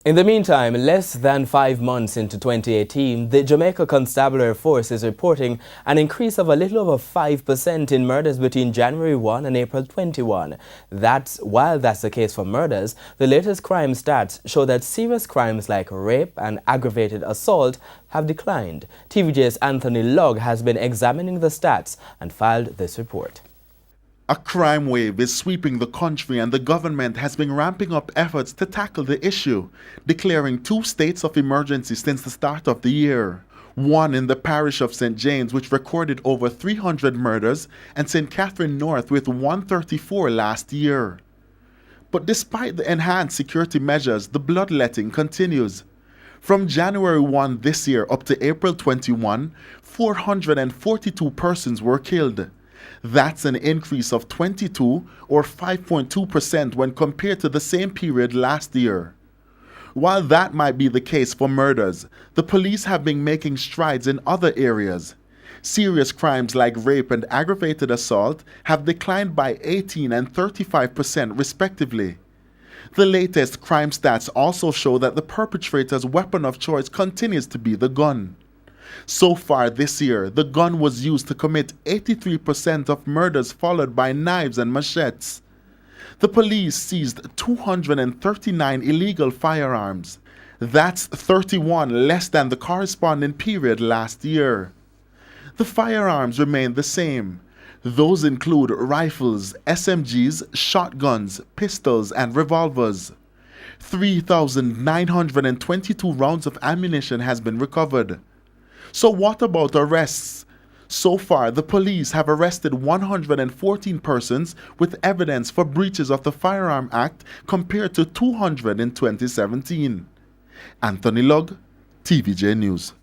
In the meantime, less than 5 months into 2018, the Jamaica Constabulary Force is reporting an increase of a little over 5% in murders between January 1 and April 21. While that's the case for murders, the latest crime stats show that serious crimes like rape and aggravated assault have declined. TVJ's Anthony Lugg has been examining the stats and filed this report. A crime wave is sweeping the country, and the government has been ramping up efforts to tackle the issue, declaring 2 states of emergency since the start of the year. One in the parish of St. James, which recorded over 300 murders, and St. Catherine North with 134 last year. But despite the enhanced security measures, the bloodletting continues. From January 1 this year up to April 21, 442 persons were killed. That's an increase of 22 or 5.2% when compared to the same period last year. While that might be the case for murders, the police have been making strides in other areas. Serious crimes like rape and aggravated assault have declined by 18 and 35% respectively. The latest crime stats also show that the perpetrator's weapon of choice continues to be the gun. So far this year, the gun was used to commit 83% of murders, followed by knives and machetes. The police seized 239 illegal firearms. That's 31 less than the corresponding period last year. The firearms remain the same. Those include rifles, SMGs, shotguns, pistols, and revolvers. 3,922 rounds of ammunition has been recovered. So what about arrests? So far, the police have arrested 114 persons with evidence for breaches of the Firearm Act compared to 200 in 2017. Anthony Lugg, TVJ News.